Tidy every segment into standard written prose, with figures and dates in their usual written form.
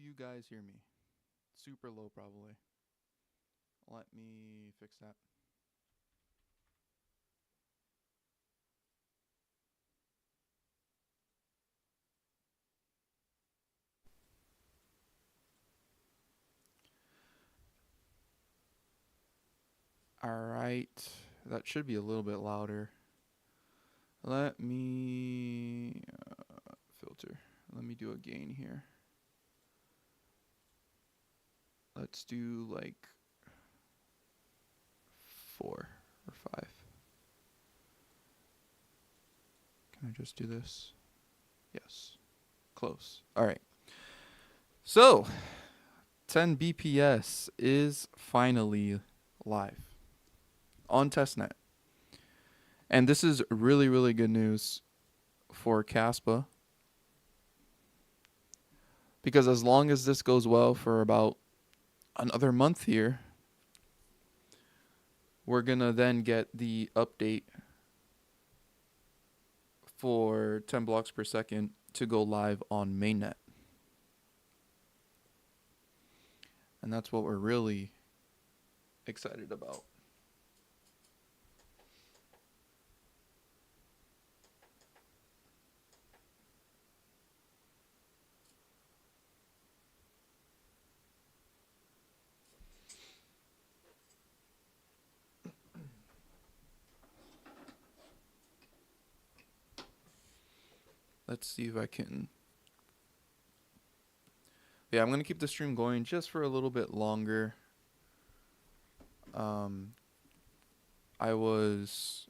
you guys hear me? Super low, probably. Let me fix that. Alright. That should be a little bit louder. Let me filter. Let me do a gain here. Let's do like 4 or 5. Can I just do this? Yes. Close. Alright. So, 10 BPS is finally live on Testnet. And this is really, really good news for Kaspa. Because as long as this goes well for about another month here, we're going to then get the update for 10 blocks per second to go live on mainnet. And that's what we're really excited about. Let's see if I can. Yeah, I'm going to keep the stream going just for a little bit longer. I was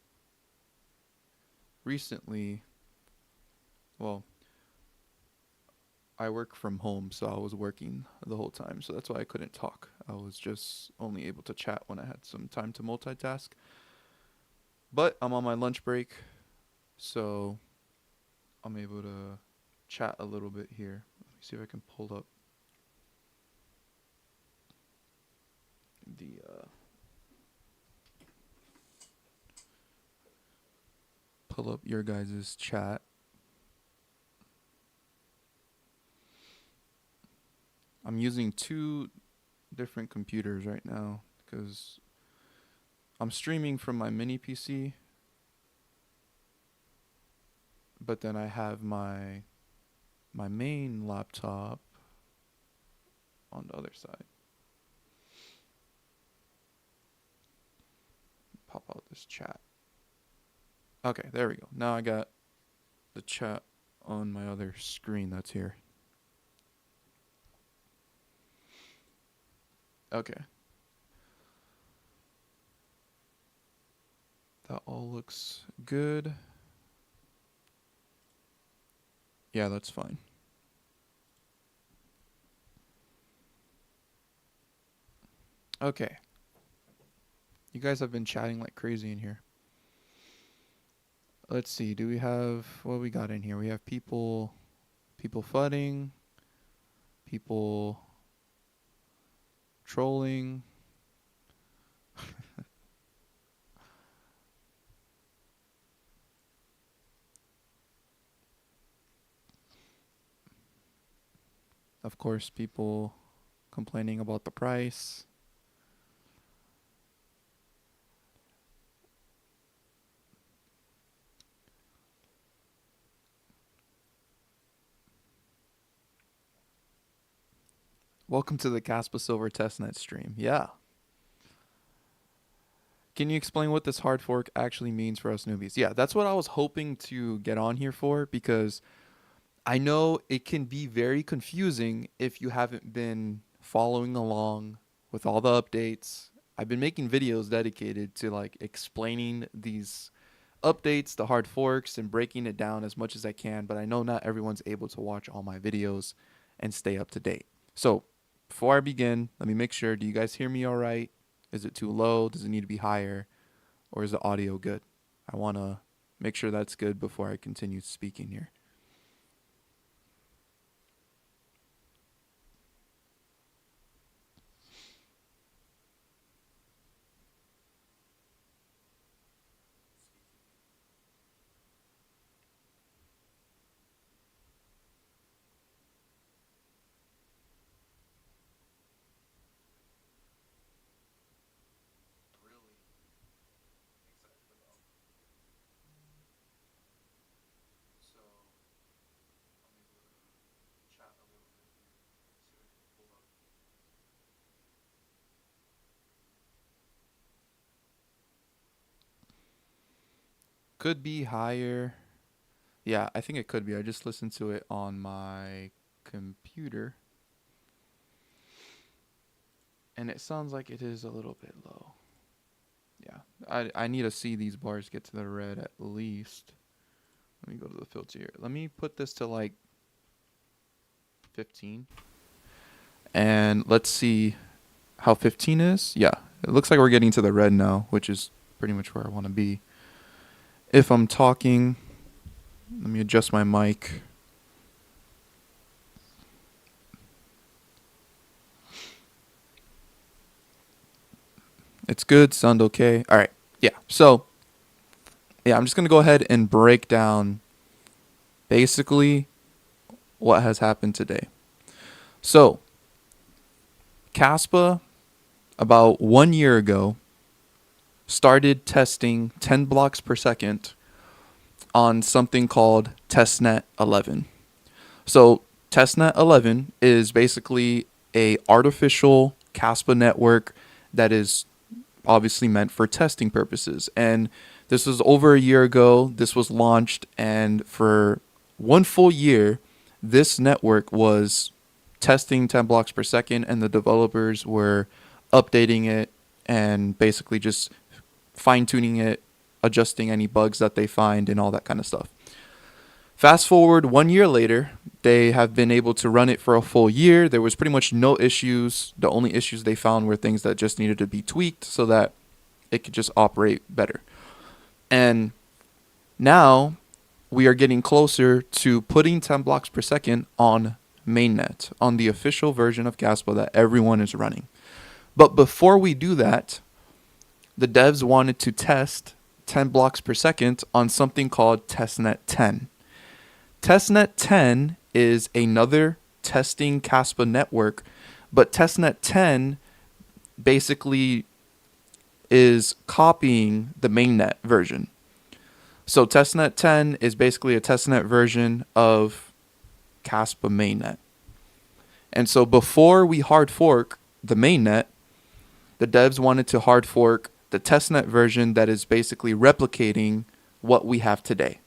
recently, well, I work from home, so I was working the whole time. So that's why I couldn't talk. I was just only able to chat when I had some time to multitask. But I'm on my lunch break, so I'm able to chat a little bit here. Let me see if I can pull up the pull up your guys' chat. I'm using 2 different computers right now because I'm streaming from my mini PC, but then I have my main laptop on the other side. Pop out this chat. Okay, there we go. Now I got the chat on my other screen that's here. Okay. That all looks good. Yeah, that's fine. Okay. You guys have been chatting like crazy in here. Let's see. Do we have what we got in here? We have people fudding, people trolling. Of course, people complaining about the price. Welcome to the Kaspa Silver Testnet stream. Yeah. Can you explain what this hard fork actually means for us newbies? Yeah, that's what I was hoping to get on here for, because I know it can be very confusing if you haven't been following along with all the updates. I've been making videos dedicated to like explaining these updates, the hard forks, and breaking it down as much as I can, but I know not everyone's able to watch all my videos and stay up to date. So before I begin, let me make sure, do you guys hear me all right? Is it too low? Does it need to be higher? Or is the audio good? I want to make sure that's good before I continue speaking here. Could be higher. Yeah, I think it could be. I just listened to it on my computer, and it sounds like it is a little bit low. Yeah, I need to see these bars get to the red at least. Let me go to the filter here. Let me put this to like 15. And let's see how 15 is. Yeah, it looks like we're getting to the red now, which is pretty much where I want to be. If I'm talking, let me adjust my mic. It's good, sound okay. All right, yeah. So, yeah, I'm just going to go ahead and break down basically what has happened today. So, Kaspa, about 1 year ago, started testing 10 blocks per second on something called Testnet-11. So Testnet-11 is basically a artificial Kaspa network that is obviously meant for testing purposes. And this was over a year ago. This was launched, and for 1 full year, this network was testing 10 blocks per second, and the developers were updating it and basically just fine tuning it, adjusting any bugs that they find, and all that kind of stuff. Fast forward 1 year later, they have been able to run it for a full year. There was pretty much no issues. The only issues they found were things that just needed to be tweaked so that it could just operate better. And now we are getting closer to putting 10 blocks per second on mainnet, on the official version of Kaspa that everyone is running. But before we do that, the devs wanted to test 10 blocks per second on something called Testnet-10. Testnet-10 is another testing Kaspa network, but Testnet-10 basically is copying the mainnet version. So Testnet-10 is basically a testnet version of Kaspa mainnet. And so before we hard fork the mainnet, the devs wanted to hard fork the testnet version that is basically replicating what we have today.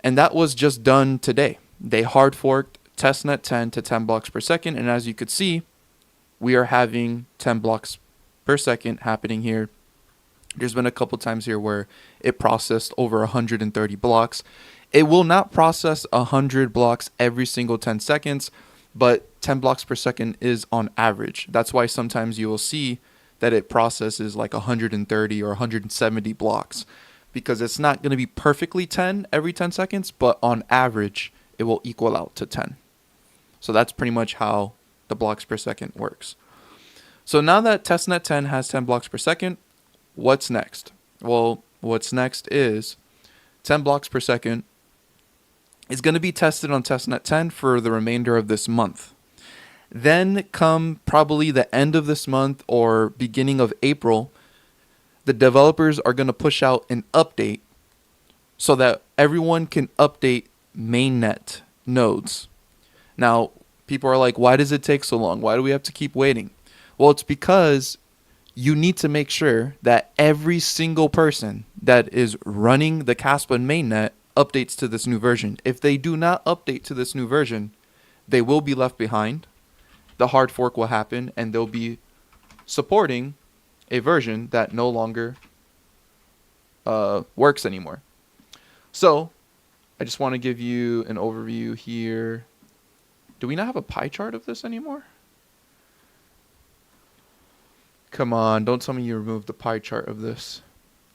And that was just done today. They hard forked Testnet-10 to 10 blocks per second. And as you could see, we are having 10 blocks per second happening here. There's been a couple times here where it processed over 130 blocks. It will not process 100 blocks every single 10 seconds, but 10 blocks per second is on average. That's why sometimes you will see that it processes like 130 or 170 blocks, because it's not going to be perfectly 10 every 10 seconds, but on average, it will equal out to 10. So that's pretty much how the blocks per second works. So now that Testnet-10 has 10 blocks per second, what's next? Well, what's next is 10 blocks per second is going to be tested on Testnet-10 for the remainder of this month. Then come probably the end of this month or beginning of April, the developers are going to push out an update so that everyone can update mainnet nodes. Now, people are like, why does it take so long? Why do we have to keep waiting? Well, it's because you need to make sure that every single person that is running the Kaspa mainnet updates to this new version. If they do not update to this new version, they will be left behind. The hard fork will happen, and they'll be supporting a version that no longer works anymore. So I just want to give you an overview here. Do we not have a pie chart of this anymore? Come on, don't tell me you removed the pie chart of this.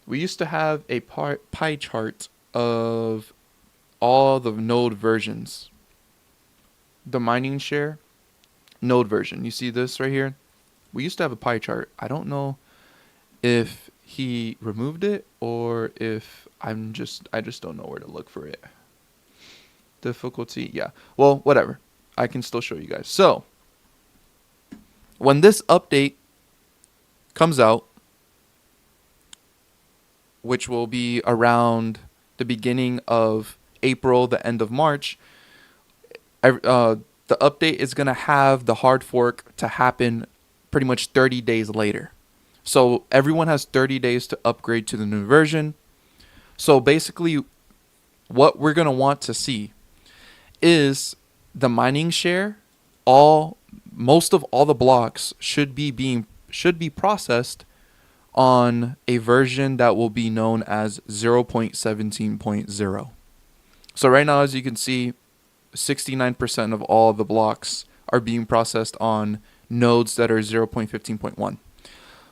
We used to have a pie chart of all the node versions. The mining share node version. You see this right here? We used to have a pie chart. I don't know if he removed it or if I just don't know where to look for it. Difficulty, yeah. Well, whatever. I can still show you guys. So, when this update comes out, which will be around the beginning of April, the end of March, the update is going to have the hard fork to happen pretty much 30 days later. So everyone has 30 days to upgrade to the new version. So basically, what we're going to want to see is the mining share. All Most of all the blocks should be processed on a version that will be known as 0.17.0. So right now, as you can see, 69% of all the blocks are being processed on nodes that are 0.15.1.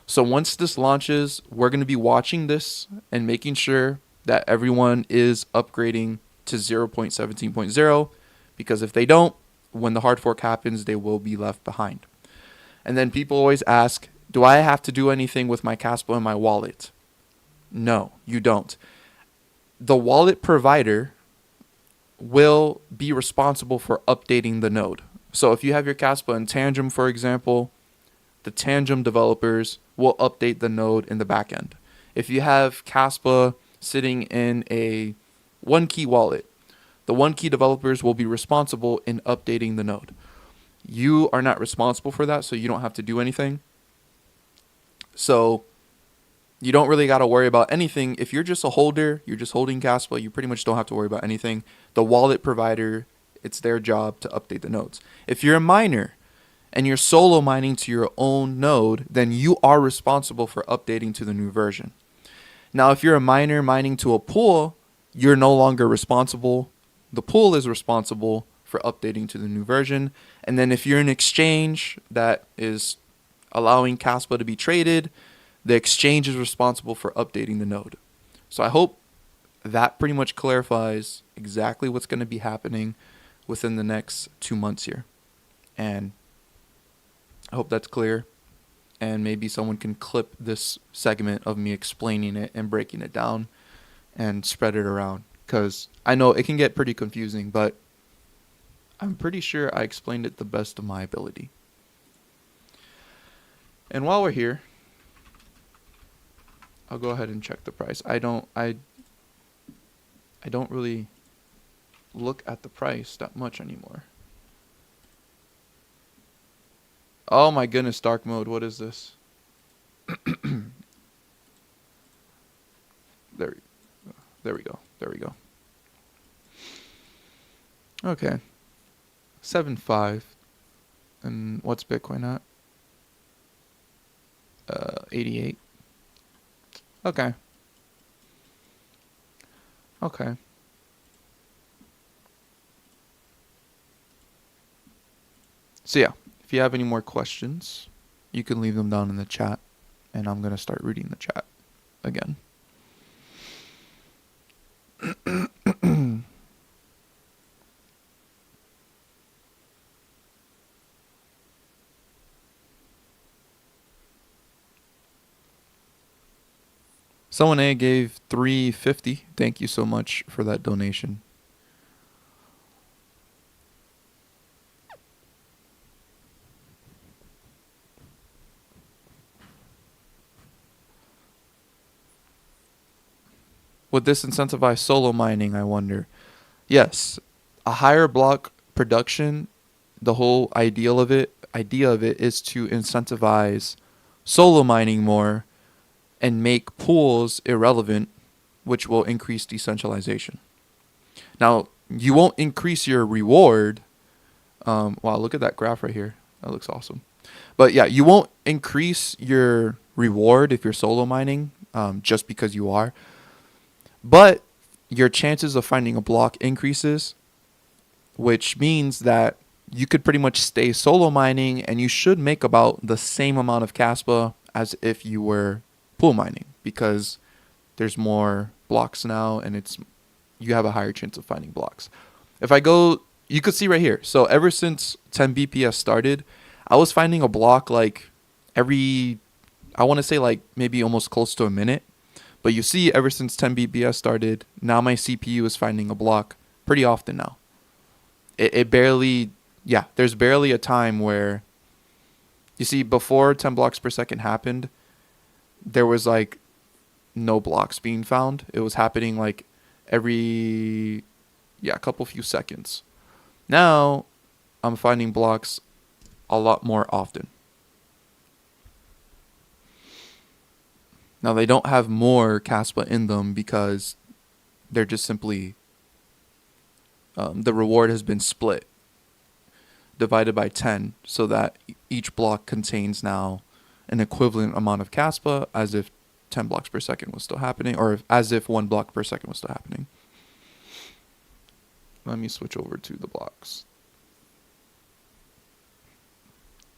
So once this launches, we're going to be watching this and making sure that everyone is upgrading to 0.17.0, because if they don't, when the hard fork happens, they will be left behind. And then people always ask, do I have to do anything with my Kaspa and my wallet? No, you don't. The wallet provider will be responsible for updating the node. So if you have your Kaspa in Tangem, for example, the Tangem developers will update the node in the backend. If you have Kaspa sitting in a one key wallet, the one key developers will be responsible in updating the node. You are not responsible for that, so you don't have to do anything. So you don't really got to worry about anything. If you're just a holder, you're just holding Kaspa, you pretty much don't have to worry about anything. The wallet provider, it's their job to update the nodes. If you're a miner and you're solo mining to your own node, then you are responsible for updating to the new version. Now, if you're a miner mining to a pool, you're no longer responsible. The pool is responsible for updating to the new version. And then if you're an exchange that is allowing Kaspa to be traded, the exchange is responsible for updating the node. So I hope that pretty much clarifies exactly what's going to be happening within the next 2 months here. And I hope that's clear. And maybe someone can clip this segment of me explaining it and breaking it down and spread it around. Because I know it can get pretty confusing, but I'm pretty sure I explained it the best of my ability. And while we're here, I'll go ahead and check the price. I don't really look at the price that much anymore. Oh my goodness, dark mode. What is this? There we go. There we go. Okay. 7.5. And what's Bitcoin at? 88. Okay. Okay. So yeah, if you have any more questions, you can leave them down in the chat, and I'm going to start reading the chat again. Someone A gave $3.50. Thank you so much for that donation. Would this incentivize solo mining, I wonder? Yes. A higher block production, the whole idea of it is to incentivize solo mining more and make pools irrelevant, which will increase decentralization. Now, you won't increase your reward. Wow, look at that graph right here. That looks awesome. But yeah, you won't increase your reward if you're solo mining, just because you are. But your chances of finding a block increases, which means that you could pretty much stay solo mining and you should make about the same amount of Kaspa as if you were pool mining, because there's more blocks now and you have a higher chance of finding blocks. If I go, you could see right here. So ever since 10 BPS started, I was finding a block like every, I want to say like maybe almost close to a minute. But you see, ever since 10 BPS started, now my CPU is finding a block pretty often now. It barely, yeah, there's barely a time where, you see, before 10 blocks per second happened, there was like no blocks being found. It was happening like every, a couple few seconds. Now I'm finding blocks a lot more often. Now they don't have more Kaspa in them because They're just simply the reward has been split, divided by 10, so that each block contains now an equivalent amount of Kaspa, as if 10 blocks per second was still happening, or as if 1 block per second was still happening. Let me switch over to the blocks.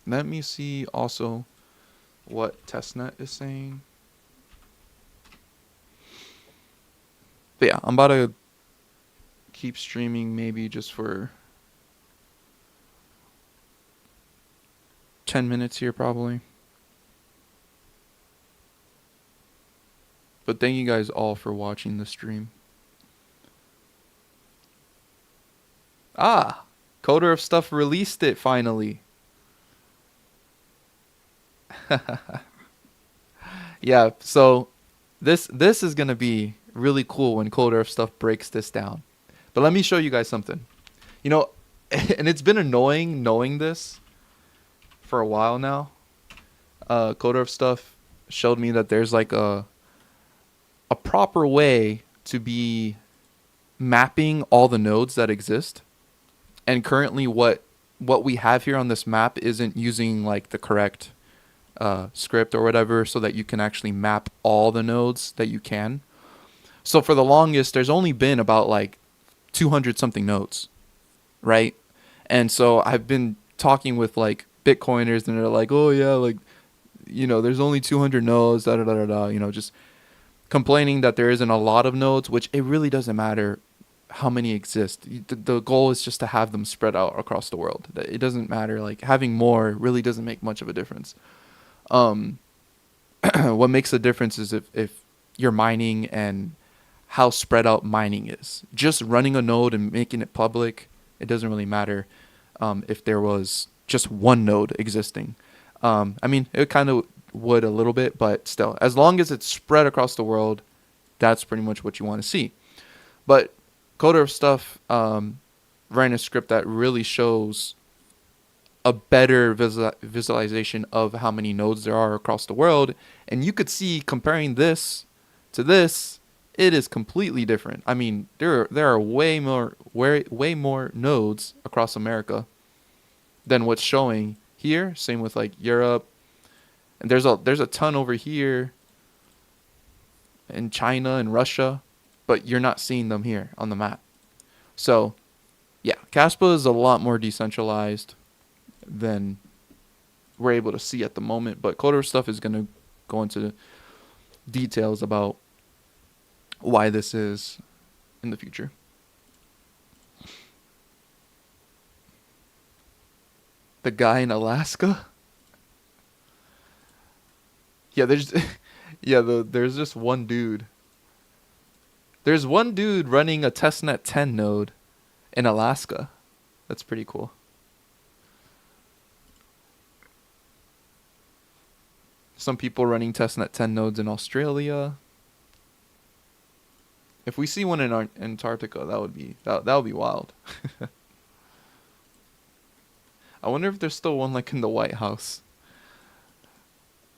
Let me see also what Testnet is saying. But yeah, I'm about to keep streaming maybe just for 10 minutes here probably. But thank you guys all for watching the stream. Ah, Coder of Stuff released it finally. Yeah, so this is going to be really cool when Coder of Stuff breaks this down. But let me show you guys something. You know, and it's been annoying knowing this for a while now. Coder of Stuff showed me that there's like a proper way to be mapping all the nodes that exist. And currently what we have here on this map isn't using like the correct script or whatever, so that you can actually map all the nodes that you can. So for the longest, there's only been about like 200 something nodes, right? And so I've been talking with like Bitcoiners, and they're like, oh yeah, like, you know, there's only 200 nodes, da da da da da, you know, just complaining that there isn't a lot of nodes, which it really doesn't matter how many exist. The goal is just to have them spread out across the world. It doesn't matter, like having more really doesn't make much of a difference. What makes a difference is if you're mining and how spread out mining is. Just running a node and making it public, it doesn't really matter if there was just one node existing. I mean, it kind of would a little bit, but still, as long as it's spread across the world, that's pretty much what you want to see. But Coder of Stuff ran a script that really shows a better visualization of how many nodes there are across the world. And you could see, comparing this to this, it is completely different. I mean, there are way more nodes across America than what's showing here. Same with like Europe, and there's a ton over here in China and Russia, but you're not seeing them here on the map. So yeah, Kaspa is a lot more decentralized than we're able to see at the moment, but Coder Stuff is going to go into details about why this is in the future. The guy in Alaska? Yeah, there's there's just one dude. There's one dude running a Testnet-10 node in Alaska. That's pretty cool. Some people running Testnet-10 nodes in Australia. If we see one in Antarctica, that would be wild. I wonder if there's still one like in the White House.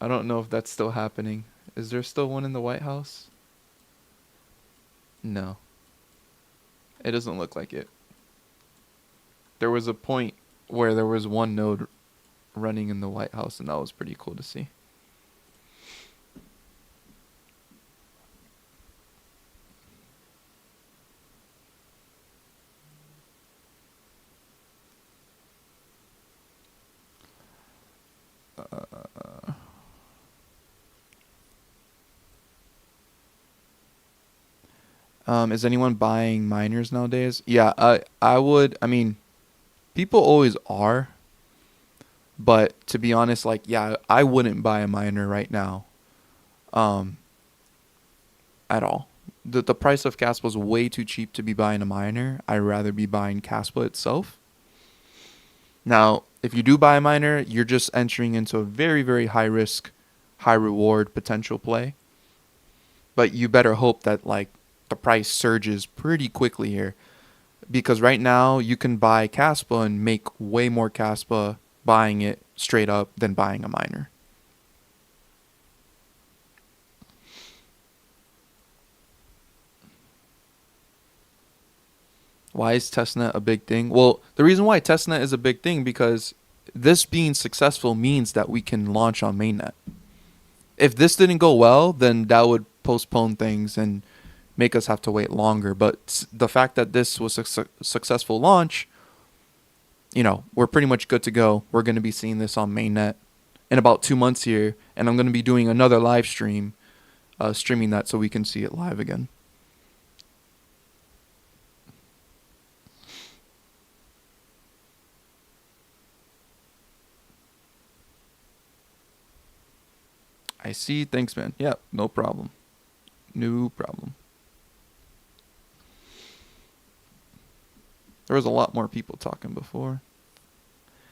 I don't know if that's still happening. Is there still one in the White House? No. It doesn't look like it. There was a point where there was one node running in the White House, and that was pretty cool to see. Is anyone buying miners nowadays? Yeah, I would. I mean, people always are. But to be honest, like, yeah, I wouldn't buy a miner right now. At all. The price of Kaspa is way too cheap to be buying a miner. I'd rather be buying Kaspa itself. Now, if you do buy a miner, you're just entering into a very, very high risk, high reward potential play. But you better hope that like the price surges pretty quickly here, because right now you can buy Kaspa and make way more Kaspa buying it straight up than buying a miner. Why is testnet a big thing? Well, the reason why testnet is a big thing because this being successful means that we can launch on mainnet. If this didn't go well, then that would postpone things and make us have to wait longer. But the fact that this was a successful launch, we're pretty much good to go. We're going to be seeing this on mainnet in about 2 months here, and I'm going to be doing another live stream, streaming that so we can see it live again. I see. Thanks, man. Yeah, no problem. No problem. There was a lot more people talking before.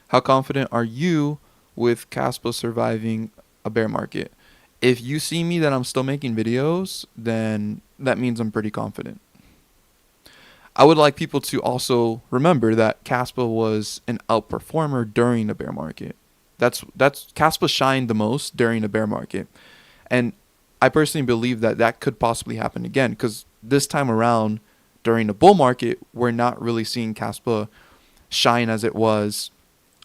How confident are you with Kaspa surviving a bear market? If you see me that I'm still making videos, then that means I'm pretty confident. I would like people to also remember that Kaspa was an outperformer during the bear market. That's Kaspa shined the most during the bear market, and I personally believe that that could possibly happen again because this time around during the bull market, we're not really seeing Kaspa shine as it was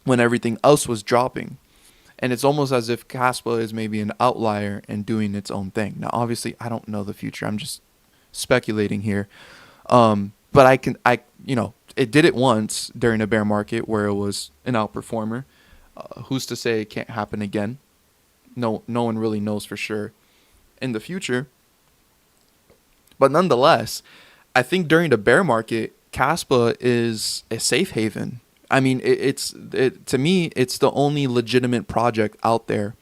when everything else was dropping. And it's almost as if Kaspa is maybe an outlier and doing its own thing. Now, obviously, I don't know the future. I'm just speculating here. But it did it once during a bear market where it was an outperformer. Who's to say it can't happen again? No one really knows for sure in the future. But nonetheless, I think during the bear market, Kaspa is a safe haven. I mean, to me, it's the only legitimate project out there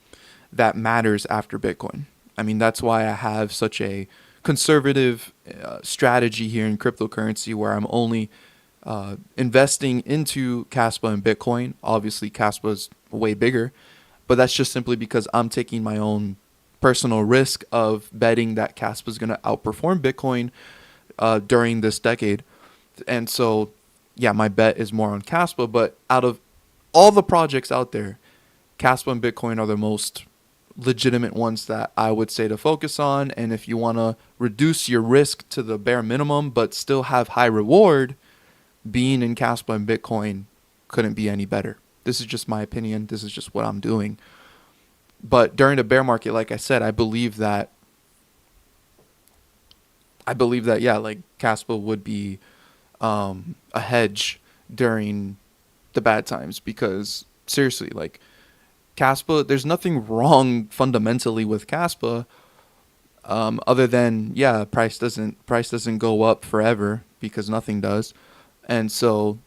that matters after Bitcoin. I mean, that's why I have such a conservative strategy here in cryptocurrency where I'm only investing into Kaspa and Bitcoin. Obviously, Kaspa is way bigger, but that's just simply because I'm taking my own personal risk of betting that Kaspa is going to outperform Bitcoin during this decade. And so, yeah, my bet is more on Kaspa. But out of all the projects out there, Kaspa and Bitcoin are the most legitimate ones that I would say to focus on. And if you want to reduce your risk to the bare minimum but still have high reward, being in Kaspa and Bitcoin couldn't be any better. This is just my opinion. This is just what I'm doing. But during the bear market, like I said, yeah, like Kaspa would be a hedge during the bad times because seriously, like Kaspa, there's nothing wrong fundamentally with Kaspa, other than yeah, price doesn't go up forever because nothing does, and so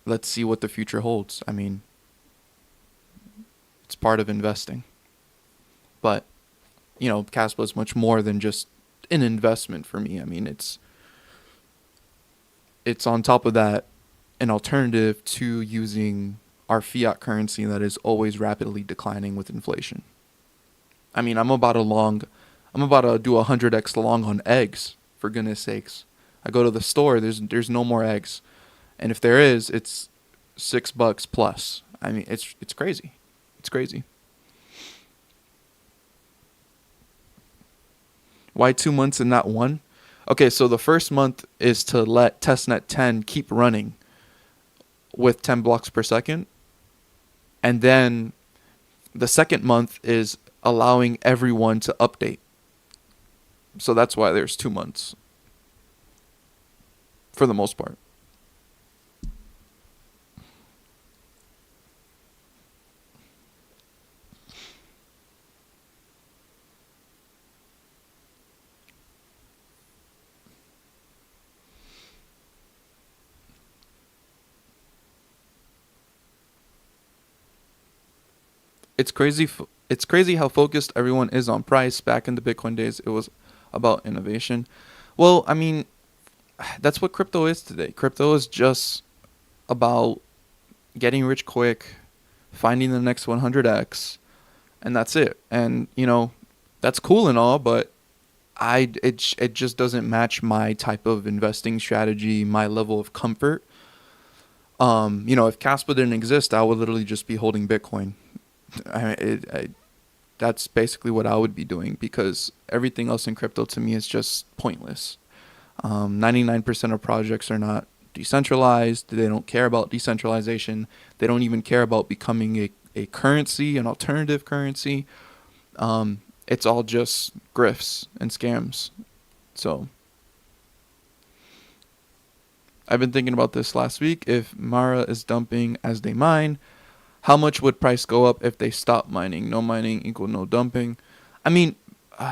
let's see what the future holds. I mean, it's part of investing, but Kaspa is much more than just an investment for me. I mean, it's on top of that an alternative to using our fiat currency that is always rapidly declining with inflation. I mean, I'm about to do 100x long on eggs, for goodness sakes. I go to the store, there's no more eggs. And if there is, it's $6 plus. I mean, it's crazy. It's crazy. Why 2 months and not one? Okay, so the first month is to let Testnet-10 keep running with 10 blocks per second. And then the second month is allowing everyone to update. So that's why there's 2 months for the most part. It's crazy. It's crazy how focused everyone is on price. Back in the Bitcoin days, it was about innovation. Well, I mean, that's what crypto is today. Crypto is just about getting rich quick, finding the next 100x, and that's it. And that's cool and all, but it just doesn't match my type of investing strategy, my level of comfort. If Caspa didn't exist, I would literally just be holding Bitcoin. That's basically what I would be doing because everything else in crypto to me is just pointless. 99% of projects are not decentralized. They don't care about decentralization. They don't even care about becoming a currency, an alternative currency. It's all just grifts and scams. So I've been thinking about this last week. If Mara is dumping as they mine, how much would price go up if they stop mining? No mining equal no dumping. I mean,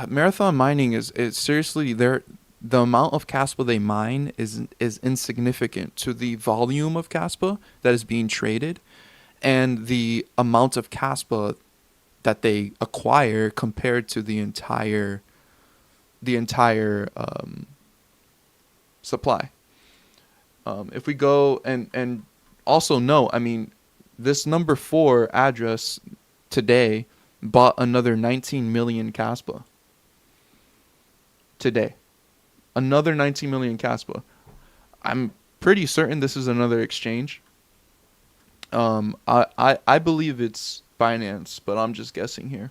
marathon mining is seriously there. The amount of Kaspa they mine is insignificant to the volume of Kaspa that is being traded, and the amount of Kaspa that they acquire compared to the entire supply. If we go and also no, I mean, this number 4 address today bought another 19 million Kaspa today. Another 19 million Kaspa. I'm pretty certain this is another exchange. I believe it's Binance, but I'm just guessing here.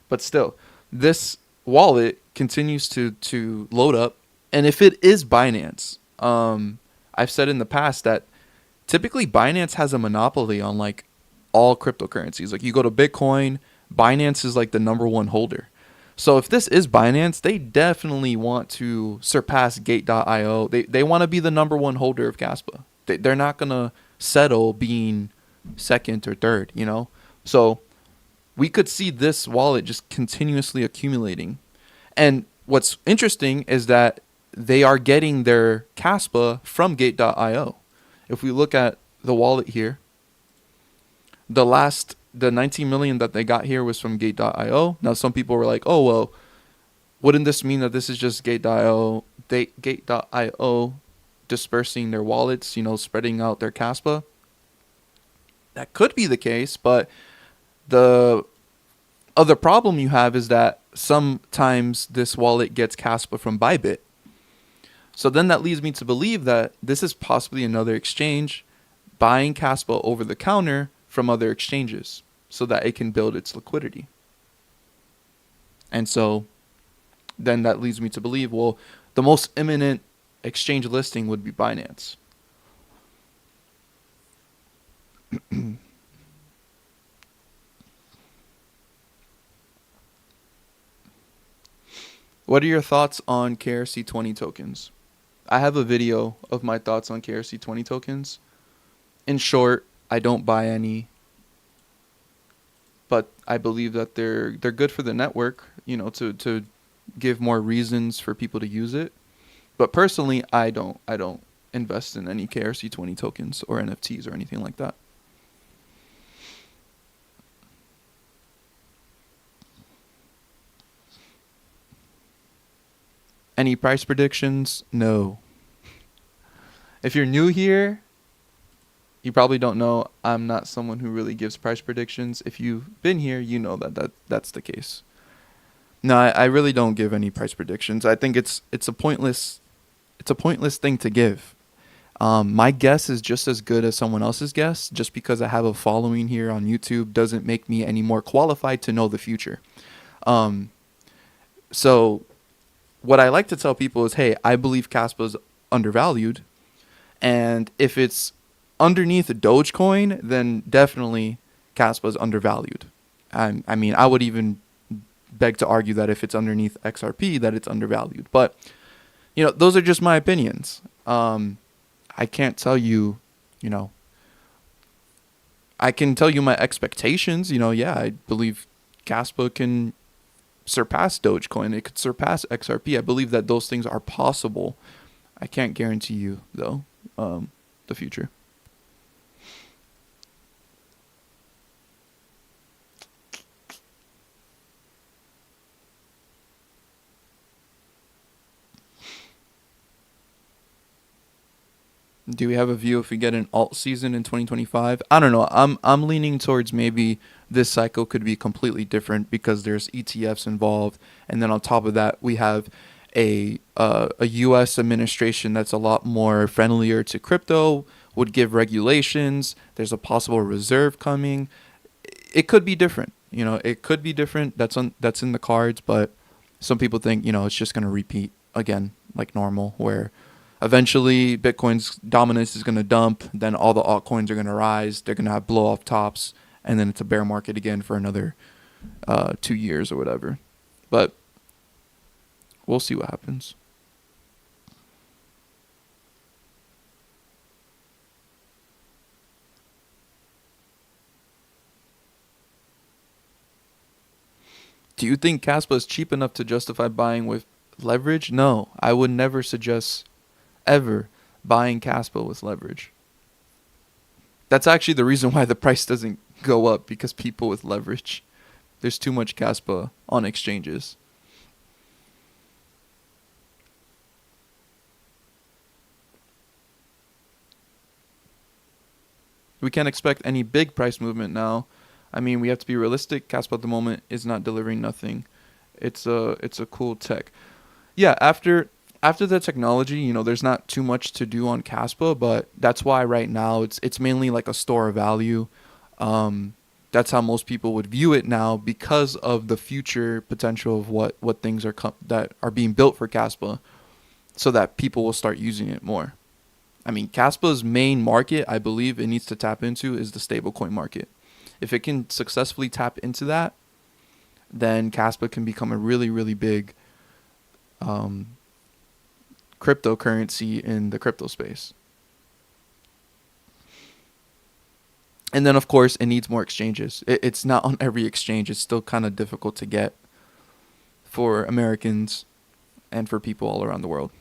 But still, this wallet continues to load up, and if it is Binance, I've said in the past that typically Binance has a monopoly on like all cryptocurrencies. Like you go to Bitcoin, Binance is like the number one holder. So if this is Binance, they definitely want to surpass Gate.io. They want to be the number one holder of Kaspa. They're not going to settle being second or third, you know? So we could see this wallet just continuously accumulating. And what's interesting is that they are getting their Kaspa from Gate.io. If we look at the wallet here, the 19 million that they got here was from Gate.io. Now some people were like, oh, well, wouldn't this mean that this is just Gate.io dispersing their wallets, you know, spreading out their Kaspa? That could be the case, but the other problem you have is that sometimes this wallet gets Kaspa from Bybit. So then that leads me to believe that this is possibly another exchange buying Kaspa over the counter from other exchanges so that it can build its liquidity. And so then that leads me to believe, well, the most imminent exchange listing would be Binance. What are your thoughts on KRC20 tokens? I have a video of my thoughts on KRC20 tokens. In short, I don't buy any, but I believe that they're good for the network, you know, to give more reasons for people to use it. But personally, I don't invest in any KRC20 tokens or NFTs or anything like that. Any price predictions? No. If you're new here, you probably don't know I'm not someone who really gives price predictions. If you've been here, you know that's the case. No, I really don't give any price predictions. I think it's a pointless thing to give. My guess is just as good as someone else's guess. Just because I have a following here on YouTube doesn't make me any more qualified to know the future. So what I like to tell people is, hey, I believe Kaspa is undervalued, and if it's underneath Dogecoin, then definitely Kaspa is undervalued. I mean, I would even beg to argue that if it's underneath XRP, that it's undervalued. But you know, those are just my opinions. I can't tell you, you know, I can tell you my expectations. You know, yeah, I believe Kaspa can surpass Dogecoin. It could surpass XRP. I believe that those things are possible. I can't guarantee you, though, the future. Do we have a view if we get an alt season in 2025? I don't know. I'm leaning towards maybe this cycle could be completely different because there's ETFs involved, and then on top of that, we have a U.S. administration that's a lot more friendlier to crypto, would give regulations. There's a possible reserve coming. It could be different. You know, it could be different. That's in the cards, but some people think, you know, it's just going to repeat again like normal, where eventually Bitcoin's dominance is going to dump, then all the altcoins are going to rise, they're going to have blow off tops, and then it's a bear market again for another 2 years or whatever. But we'll see what happens. Do you think Kaspa is cheap enough to justify buying with leverage? No, I would never suggest ever buying Kaspa with leverage. That's actually the reason why the price doesn't go up, because people with leverage. There's too much Kaspa on exchanges. We can't expect any big price movement now. I mean, we have to be realistic. Kaspa at the moment is not delivering nothing. It's a cool tech. Yeah, after the technology, there's not too much to do on Kaspa, but that's why right now it's mainly like a store of value. That's how most people would view it now, because of the future potential of what things that are being built for Kaspa, so that people will start using it more. I mean, Kaspa's main market, I believe it needs to tap into, is the stablecoin market. If it can successfully tap into that, then Kaspa can become a really, really big um, cryptocurrency in the crypto space. And then, of course, it needs more exchanges. It's not on every exchange. It's still kind of difficult to get for Americans and for people all around the world.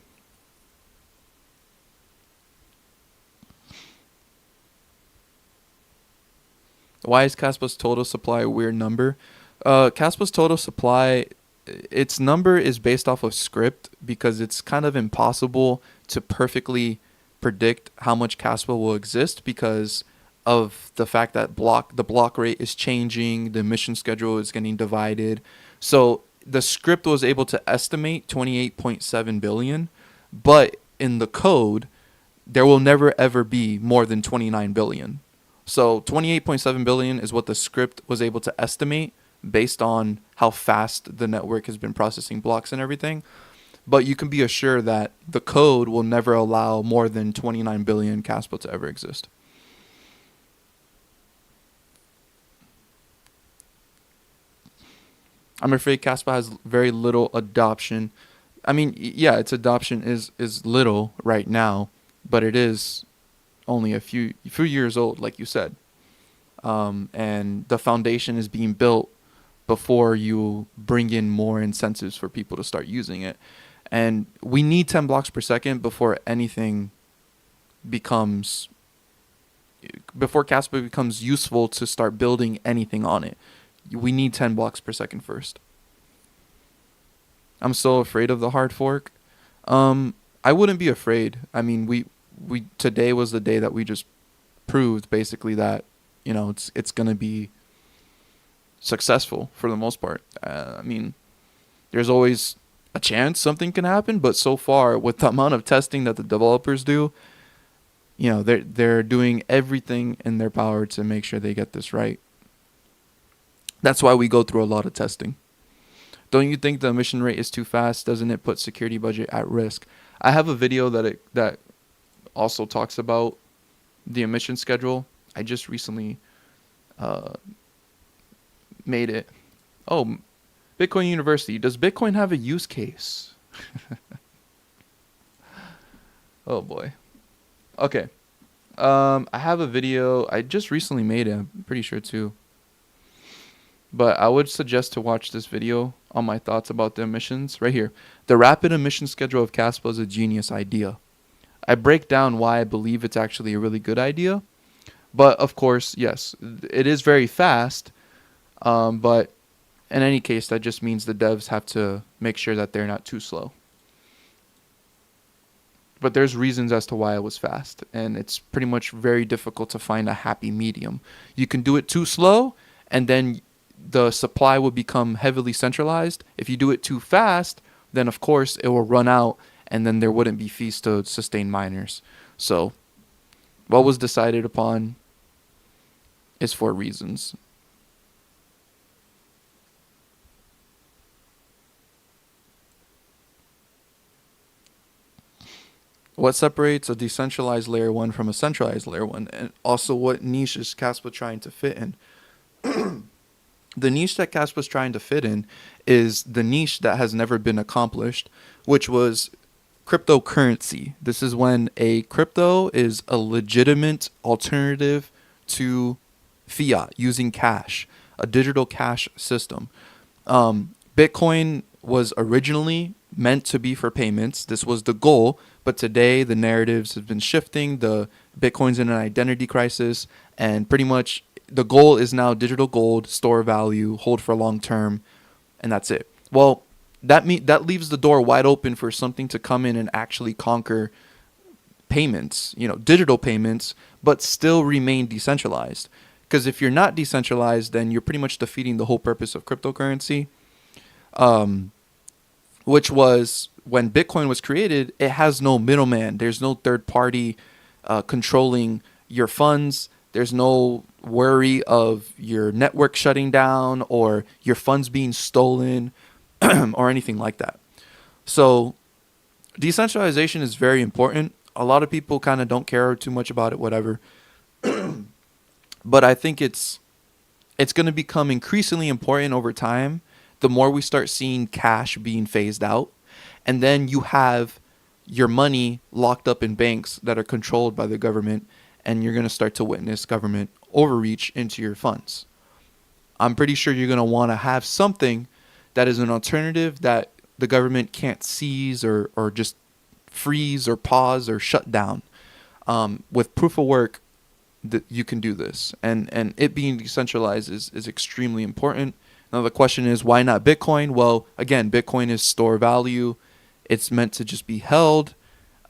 Why is Kaspa's total supply a weird number? Kaspa's total supply, its number is based off of script, because it's kind of impossible to perfectly predict how much Kaspa will exist, because of the fact that the block rate is changing, the mission schedule is getting divided. So the script was able to estimate 28.7 billion, but in the code, there will never ever be more than 29 billion. So 28.7 billion is what the script was able to estimate based on how fast the network has been processing blocks and everything. But you can be assured that the code will never allow more than 29 billion Kaspa to ever exist. I'm afraid Kaspa has very little adoption. I mean, yeah, its adoption is little right now, but it is only a few years old, like you said. And the foundation is being built before you bring in more incentives for people to start using it. And we need 10 blocks per second becomes before Kaspa becomes useful to start building anything on it. We need 10 blocks per second first. I'm so afraid of the hard fork. I wouldn't be afraid. I mean, we today was the day that we just proved basically that it's gonna be successful for the most part. I mean, there's always a chance something can happen, but so far, with the amount of testing that the developers do, they're doing everything in their power to make sure they get this right. That's why we go through a lot of testing. Don't you think the emission rate is too fast? Doesn't it put security budget at risk? I have a video that also talks about the emission schedule. I just recently made it. Oh, Bitcoin University. Does Bitcoin have a use case? Oh boy. Okay. I have a video. I just recently made it. I'm pretty sure too. But I would suggest to watch this video on my thoughts about the emissions right here. The rapid emission schedule of Kaspa is a genius idea. I break down why I believe it's actually a really good idea. But of course, yes, it is very fast. But in any case, that just means the devs have to make sure that they're not too slow. But there's reasons as to why it was fast. And it's pretty much very difficult to find a happy medium. You can do it too slow, and then the supply will become heavily centralized. If you do it too fast, then of course it will run out, and then there wouldn't be fees to sustain miners. So what was decided upon is for reasons. What separates a decentralized layer one from a centralized layer one, and also what niche is Caspa trying to fit in? The niche that Caspa's trying to fit in is the niche that has never been accomplished, which was cryptocurrency. This is when a crypto is a legitimate alternative to fiat using cash, a digital cash system. Bitcoin was originally meant to be for payments. This was the goal, but today the narratives have been shifting. The Bitcoin's in an identity crisis, and pretty much the goal is now digital gold, store value, hold for long term, and that's it. Well, that leaves the door wide open for something to come in and actually conquer payments, digital payments, but still remain decentralized. Because if you're not decentralized, then you're pretty much defeating the whole purpose of cryptocurrency, which was when Bitcoin was created, it has no middleman. There's no third party controlling your funds. There's no worry of your network shutting down or your funds being stolen or anything like that. So decentralization is very important. A lot of people kind of don't care too much about it, whatever. But I think it's going to become increasingly important over time the more we start seeing cash being phased out. And then you have your money locked up in banks that are controlled by the government, and you're going to start to witness government overreach into your funds. I'm pretty sure you're going to want to have something that is an alternative that the government can't seize or just freeze or pause or shut down. With proof of work, that you can do this. And it being decentralized is extremely important. Now the question is, why not Bitcoin? Well, again, Bitcoin is store value. It's meant to just be held,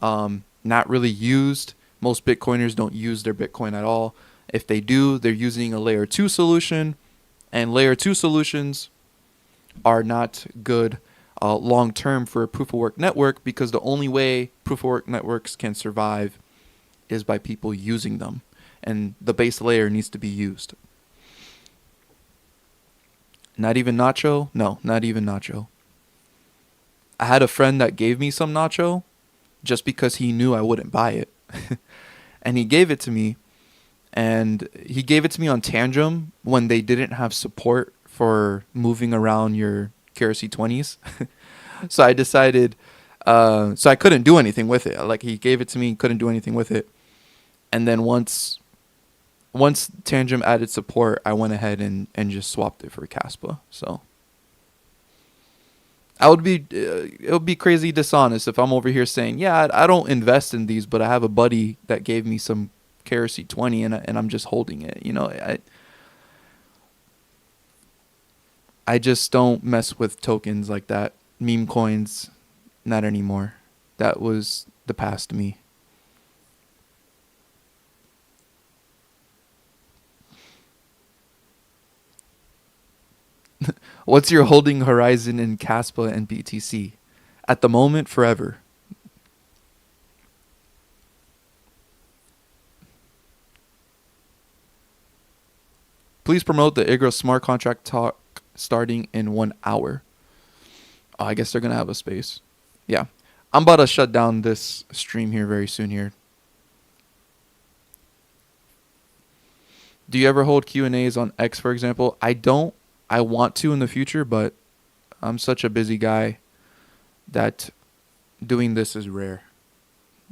not really used. Most Bitcoiners don't use their Bitcoin at all. If they do, they're using a layer 2 solution. And layer 2 solutions are not good long term for a proof of work network, because the only way proof of work networks can survive is by people using them. And the base layer needs to be used. Not even Nacho? No, not even Nacho. I had a friend that gave me some Nacho just because he knew I wouldn't buy it. And he gave it to me. And he gave it to me on Tantrum when they didn't have support for moving around your KRC-20s. So I decided, so I couldn't do anything with it. Like, he gave it to me, couldn't do anything with it. And then once Tantrum added support, I went ahead and just swapped it for Kaspa. So it would be crazy dishonest if I'm over here saying, yeah, I don't invest in these, but I have a buddy that gave me some KRC-20 and I'm just holding it. I just don't mess with tokens like that. Meme coins, not anymore. That was the past me. What's your holding horizon in Kaspa and BTC? At the moment, forever. Please promote the Igro smart contract talk starting in 1 hour. Oh, I guess they're going to have a space. Yeah. I'm about to shut down this stream here very soon here. Do you ever hold Q&As on X, for example? I don't. I want to in the future, but I'm such a busy guy that doing this is rare.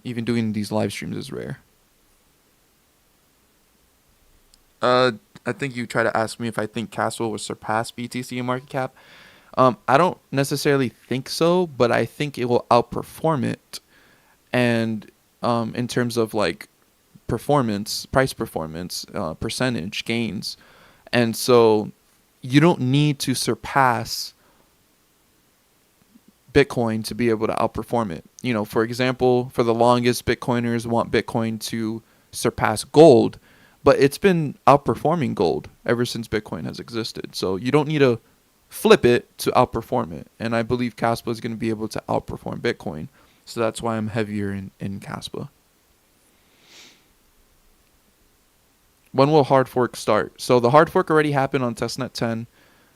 Even doing these live streams is rare. I think you try to ask me if I think Castle will surpass BTC in market cap. I don't necessarily think so, but I think it will outperform it. And in terms of like performance, price performance, percentage gains. And so you don't need to surpass Bitcoin to be able to outperform it. For example, for the longest, Bitcoiners want Bitcoin to surpass gold, but it's been outperforming gold ever since Bitcoin has existed. So you don't need to flip it to outperform it. And I believe Kaspa is going to be able to outperform Bitcoin. So that's why I'm heavier in Kaspa. When will hard fork start? So the hard fork already happened on Testnet-10.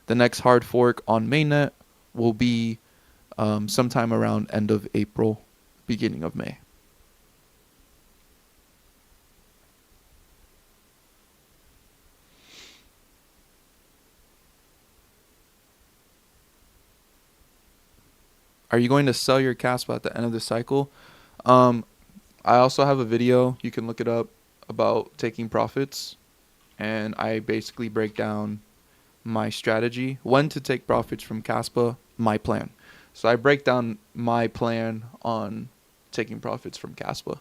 The next hard fork on mainnet will be sometime around end of April, beginning of May. Are you going to sell your Kaspa at the end of the cycle? Um, I also have a video, you can look it up, about taking profits, and I basically break down my strategy, when to take profits from Kaspa, my plan. So I break down my plan on taking profits from Kaspa.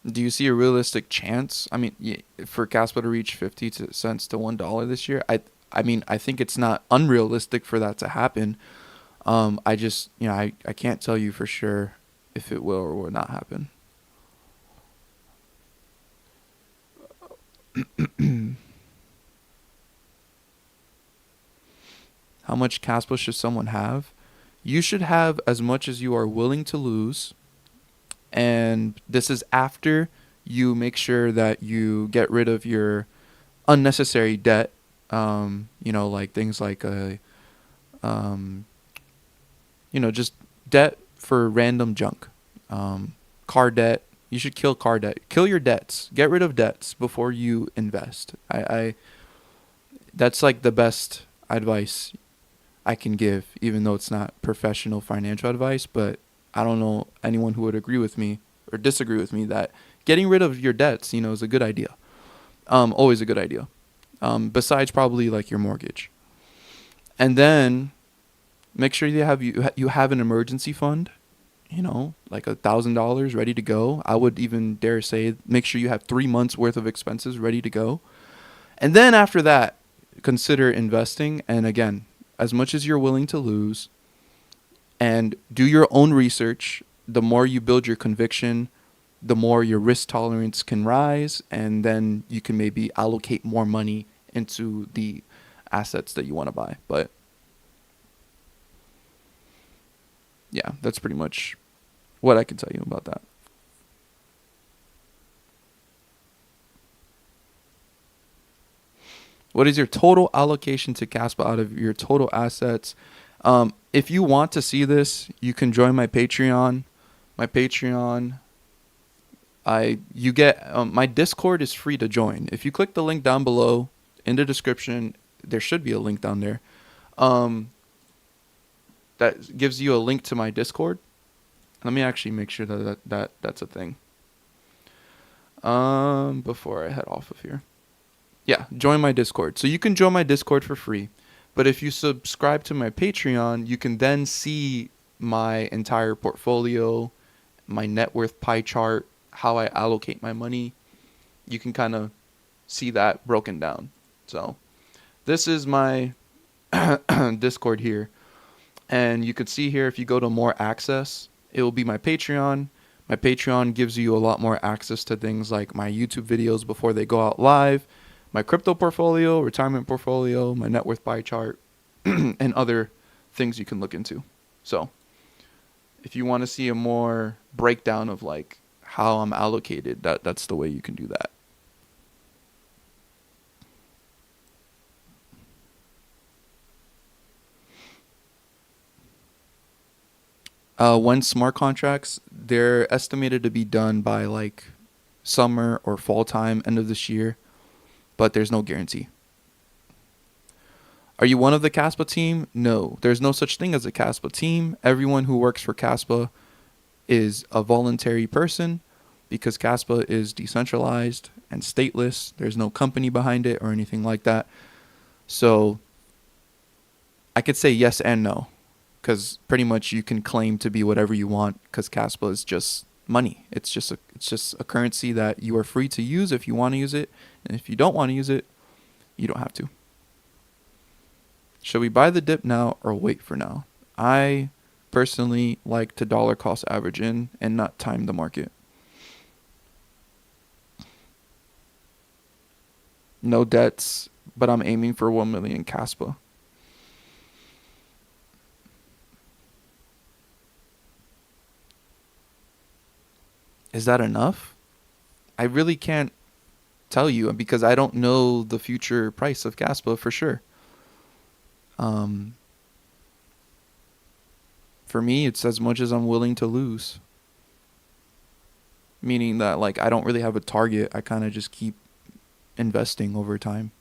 Do you see a realistic chance? I mean, for Kaspa to reach 50 cents to $1 this year, I mean, I think it's not unrealistic for that to happen. I just, I can't tell you for sure if it will or will not happen. How much Kaspa should someone have? You should have as much as you are willing to lose, and this is after you make sure that you get rid of your unnecessary debt. Like things like um, just debt for random junk, car debt. You should kill car debt. Kill your debts. Get rid of debts before you invest. I That's like the best advice I can give, even though it's not professional financial advice. But I don't know anyone who would agree with me or disagree with me that getting rid of your debts, is a good idea. Always a good idea. Besides probably like your mortgage, and then make sure you have an emergency fund. Like $1,000 ready to go. I would even dare say make sure you have 3 months worth of expenses ready to go, and then after that, consider investing. And again, as much as you're willing to lose, and do your own research. The more you build your conviction, the more your risk tolerance can rise, and then you can maybe allocate more money into the assets that you want to buy. But yeah, that's pretty much what I can tell you about that. What is your total allocation to Caspa out of your total assets? If you want to see this, you can join my Patreon. My Patreon, you get my Discord is free to join. If you click the link down below in the description, there should be a link down there. Um, that gives you a link to my Discord. Let me actually make sure that's a thing. Before I head off of here. Yeah, join my Discord. So you can join my Discord for free. But if you subscribe to my Patreon, you can then see my entire portfolio, my net worth pie chart, how I allocate my money. You can kind of see that broken down. So this is my Discord here. And you could see here, if you go to more access, it will be my Patreon. My Patreon gives you a lot more access to things like my YouTube videos before they go out live, my crypto portfolio, retirement portfolio, my net worth pie chart, and other things you can look into. So if you want to see a more breakdown of like how I'm allocated, that's the way you can do that. When smart contracts, they're estimated to be done by like summer or fall time, end of this year, but there's no guarantee. Are you one of the Caspa team? No, there's no such thing as a Caspa team. Everyone who works for Caspa is a voluntary person because Caspa is decentralized and stateless. There's no company behind it or anything like that. So I could say yes and no, because pretty much you can claim to be whatever you want because Caspa is just money. It's just a currency that you are free to use if you want to use it, and if you don't want to use it, you don't have to. Should we buy the dip now or wait for now? I personally like to dollar cost average in and not time the market. No debts, but I'm aiming for 1 million Caspa. Is that enough? I really can't tell you because I don't know the future price of Caspa for sure. Um, for me, it's as much as I'm willing to lose. meaning that like I don't really have a target. I kind of just keep investing over time.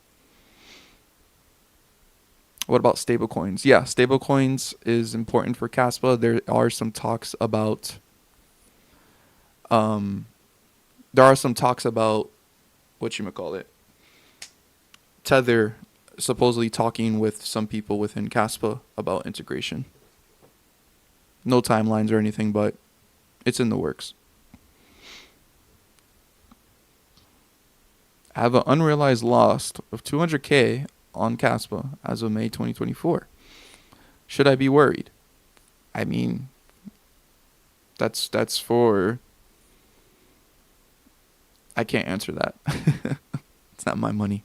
What about stablecoins? Yeah, stablecoins is important for Kaspa. There are some talks about um there are some talks about what you call it. Tether supposedly talking with some people within Kaspa about integration. No timelines or anything, but it's in the works. I have an unrealized loss of 200K on Kaspa as of May 2024. Should I be worried? I mean, that's for I can't answer that. It's not my money.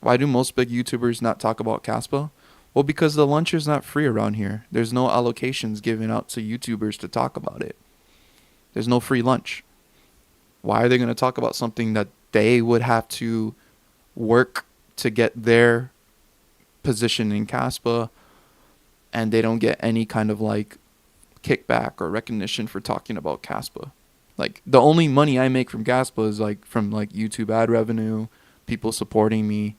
Why do most big YouTubers not talk about Kaspa? Well, because the lunch is not free around here. There's no allocations given out to YouTubers to talk about it. There's no free lunch. Why are they going to talk about something that they would have to work to get their position in Kaspa, and they don't get any kind of like kickback or recognition for talking about Kaspa? Like the only money I make from Kaspa is like from like YouTube ad revenue, people supporting me.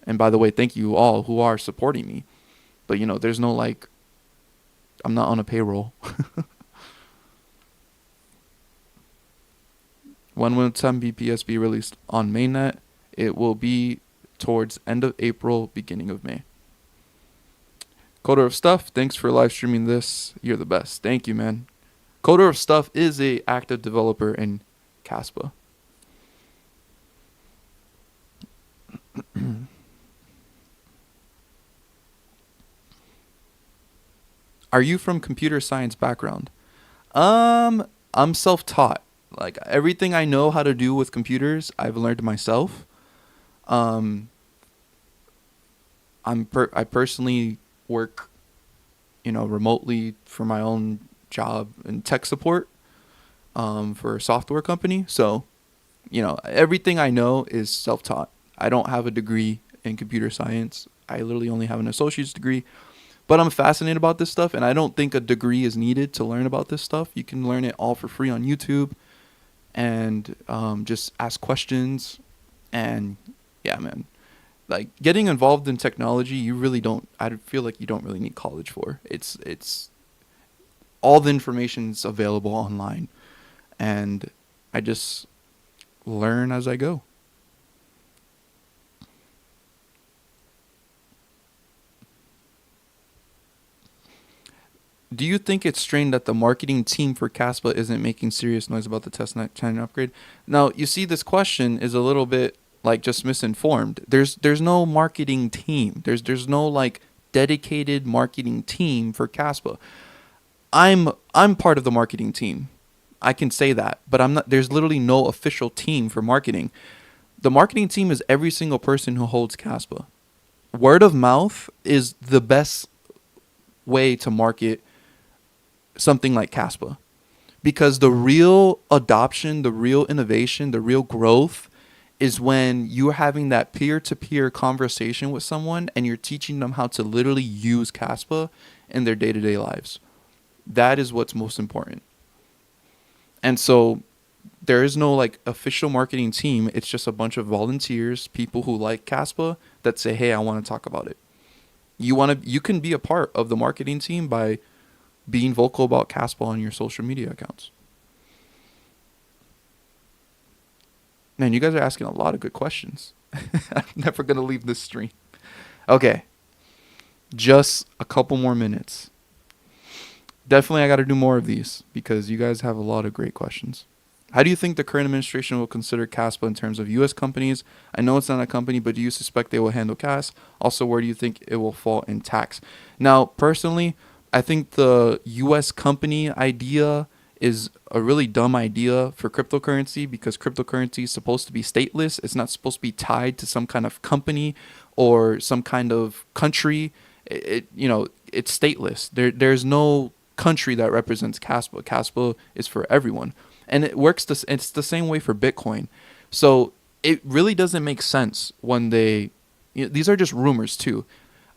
And by the way, thank you all who are supporting me. But you know, there's no like I'm not on a payroll. When will 10 BPS be released on mainnet? It will be towards end of April, beginning of May. Coder of Stuff, thanks for live streaming this. You're the best. Thank you, man. Coder of Stuff is a active developer in Kaspa. Are you from computer science background? I'm self-taught. Like everything I know how to do with computers, I've learned myself. Um, I personally work, remotely for my own job in tech support, for a software company. So, everything I know is self-taught. I don't have a degree in computer science. I literally only have an associate's degree. But I'm fascinated about this stuff, and I don't think a degree is needed to learn about this stuff. You can learn it all for free on YouTube, and just ask questions. And yeah, man, like getting involved in technology, you really don't. I feel like you don't really need college for. It's all the information's available online, and I just learn as I go. Do you think it's strange that the marketing team for Kaspa isn't making serious noise about the Testnet-10 upgrade? Now, you see, this question is a little bit like just misinformed. There's no marketing team. There's no like dedicated marketing team for Kaspa. I'm part of the marketing team. I can say that, but I'm not. There's literally no official team for marketing. The marketing team is every single person who holds Kaspa. Word of mouth is the best way to market something like Kaspa, because the real adoption, the real innovation, the real growth is when you're having that peer-to-peer conversation with someone and you're teaching them how to literally use Kaspa in their day-to-day lives. That is what's most important. And so there is no like official marketing team. It's just a bunch of volunteers, people who like Kaspa that say, "Hey, I want to talk about it." You can be a part of the marketing team by being vocal about Kaspa on your social media accounts. Man, you guys are asking a lot of good questions. I'm never going to leave this stream. Okay. Just a couple more minutes. Definitely I got to do more of these because you guys have a lot of great questions. How do you think the current administration will consider Kaspa in terms of U.S. companies? I know it's not a company, but do you suspect they will handle CAS? Also, where do you think it will fall in tax? Now, personally, I think the U.S. company idea is a really dumb idea for cryptocurrency, because cryptocurrency is supposed to be stateless. It's not supposed to be tied to some kind of company or some kind of country. It's stateless. There's no country that represents Kaspa. Kaspa is for everyone. And it's the same way for Bitcoin. So it really doesn't make sense when these are just rumors too.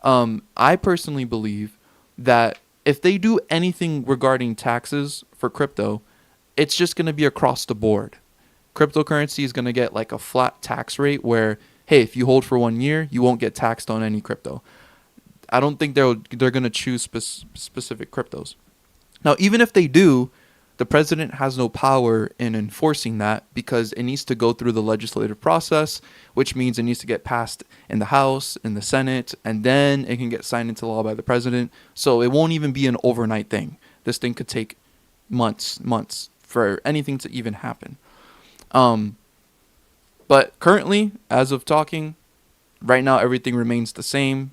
I personally believe that if they do anything regarding taxes for crypto, it's just going to be across the board. Cryptocurrency is going to get like a flat tax rate where, hey, if you hold for 1 year, you won't get taxed on any crypto. I don't think they're going to choose specific cryptos. Now, even if they do, the president has no power in enforcing that because it needs to go through the legislative process, which means it needs to get passed in the House, in the Senate, and then it can get signed into law by the president. So it won't even be an overnight thing. This thing could take months for anything to even happen. Um, but currently, as of talking, right now everything remains the same.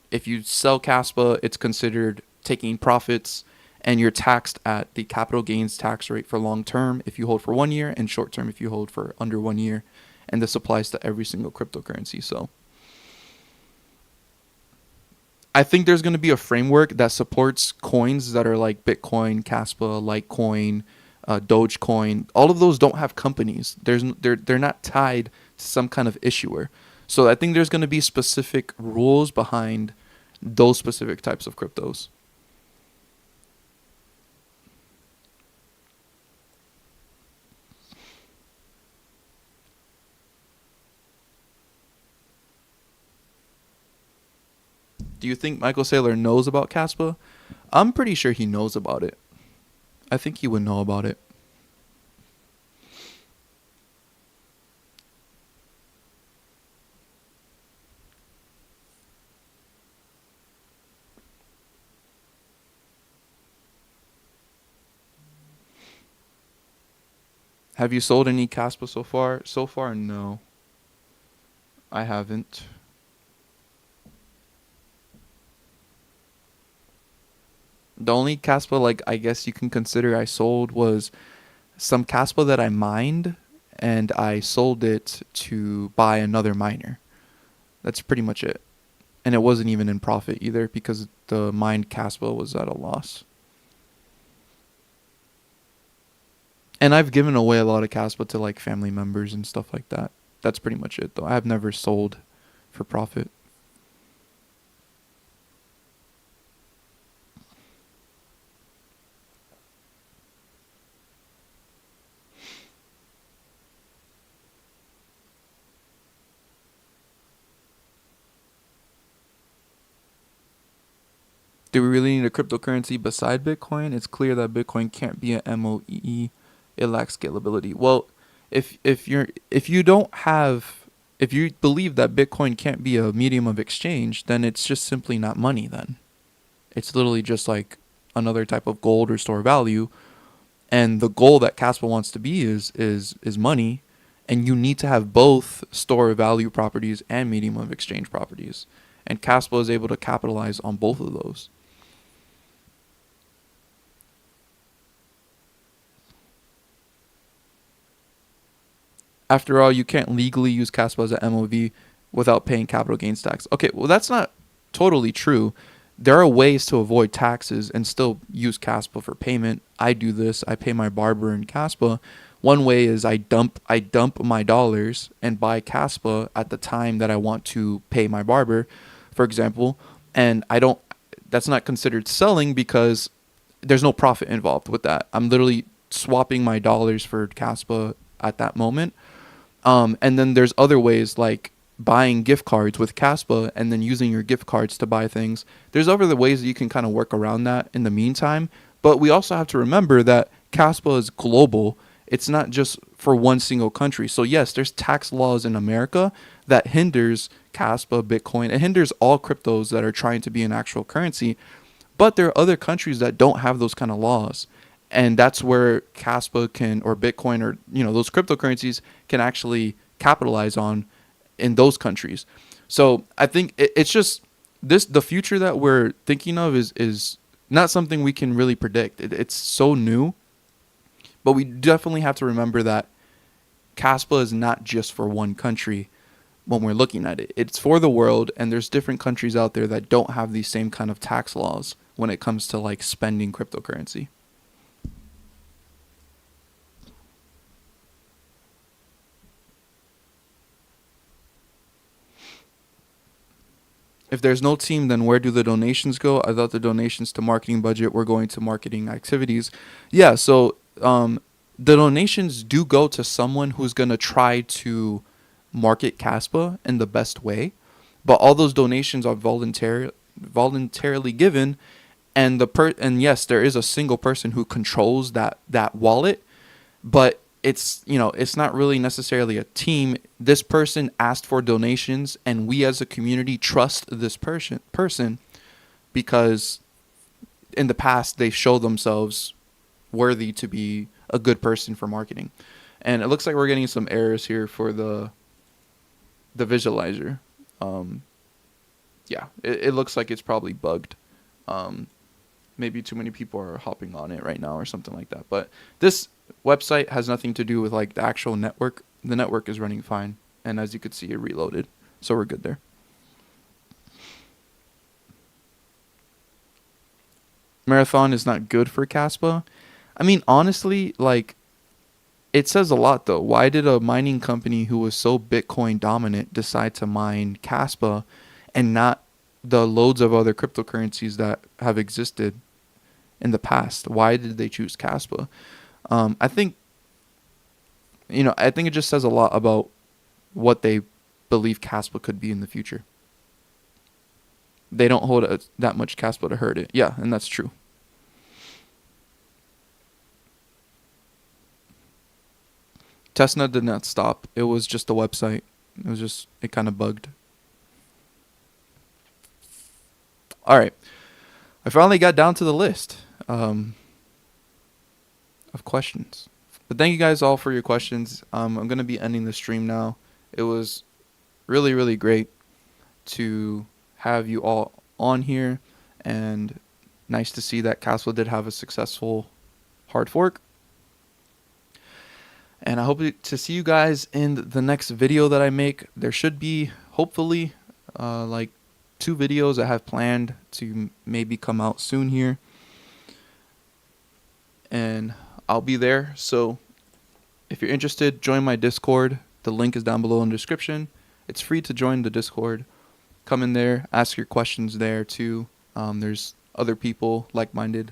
If you sell Kaspa, it's considered taking profits, and you're taxed at the capital gains tax rate for long term if you hold for 1 year, and short term if you hold for under 1 year. And this applies to every single cryptocurrency. So I think there's going to be a framework that supports coins that are like Bitcoin, Kaspa, Litecoin, Dogecoin. All of those don't have companies. They're not tied to some kind of issuer. So I think there's going to be specific rules behind those specific types of cryptos. Do you think Michael Saylor knows about Kaspa? I'm pretty sure he knows about it. I think he would know about it. Have you sold any Kaspa so far? So far, no. I haven't. The only Kaspa, like, I guess you can consider I sold was some Kaspa that I mined, and I sold it to buy another miner. That's pretty much it. And it wasn't even in profit either because the mined Kaspa was at a loss. And I've given away a lot of Kaspa to like family members and stuff like that. That's pretty much it though. I've never sold for profit. Do we really need a cryptocurrency beside Bitcoin? It's clear that Bitcoin can't be an MOE. It lacks scalability. Well, if you don't have if you believe that Bitcoin can't be a medium of exchange, then it's just simply not money then. It's literally just like another type of gold or store value. And the goal that Caspa wants to be is money, and you need to have both store value properties and medium of exchange properties. And Caspa is able to capitalize on both of those. After all, you can't legally use Caspa as an MOV without paying capital gains tax. Okay, well that's not totally true. There are ways to avoid taxes and still use Caspa for payment. I do this. I pay my barber in Caspa. One way is I dump my dollars and buy Caspa at the time that I want to pay my barber, for example, and I don't that's not considered selling because there's no profit involved with that. I'm literally swapping my dollars for Caspa at that moment. And then there's other ways like buying gift cards with Caspa and then using your gift cards to buy things. There's other ways that you can kind of work around that in the meantime. But we also have to remember that Caspa is global. It's not just for one single country. So yes, there's tax laws in America that hinders Caspa, Bitcoin. It hinders all cryptos that are trying to be an actual currency. But there are other countries that don't have those kind of laws. And that's where Caspa can, or Bitcoin, or those cryptocurrencies can actually capitalize on in those countries. So I think it's just the future that we're thinking of is not something we can really predict. It's so new, but we definitely have to remember that Caspa is not just for one country when we're looking at it. It's for the world, and there's different countries out there that don't have these same kind of tax laws when it comes to like spending cryptocurrency. if there's no team, then where do the donations go? I thought the donations to marketing budget were going to marketing activities. Yeah, so the donations do go to someone who's going to try to market Kaspa in the best way. But all those donations are voluntarily given, and and yes, there is a single person who controls that wallet, but it's not really necessarily a team. This person asked for donations, and we as a community trust this person because in the past they show themselves worthy to be a good person for marketing. And it looks like we're getting some errors here for the visualizer. um yeah, it looks like it's probably bugged. Maybe too many people are hopping on it right now or something like that. But this website has nothing to do with like the actual network. The network is running fine, and as you could see, it reloaded, so we're good there. Marathon is not good for Caspa. I mean, honestly, like, it says a lot though. Why did a mining company who was so Bitcoin dominant decide to mine Caspa and not the loads of other cryptocurrencies that have existed in the past? Why did they choose Caspa? I think I think it just says a lot about what they believe Caspa could be in the future. They don't hold that much Caspa to hurt it. Yeah, and that's true. Testnet did not stop. It was just the website. It kind of bugged. All right. I finally got down to the list of questions. But thank you guys all for your questions. I'm going to be ending the stream now. It was really, really great to have you all on here, and nice to see that Castle did have a successful hard fork. And I hope to see you guys in the next video that I make. There should be, hopefully, like 2 videos I have planned to maybe come out soon here. And I'll be there. So if you're interested, join my Discord. The link is down below in the description. It's free to join the Discord. Come in there, ask your questions there too. There's other people, like-minded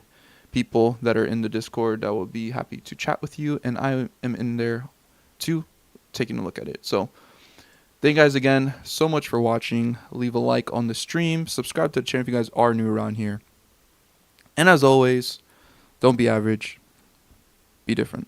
people that are in the Discord that will be happy to chat with you, and I am in there too, taking a look at it. So thank you guys again so much for watching. Leave a like on the stream, subscribe to the channel if you guys are new around here, and as always, don't be average, be different.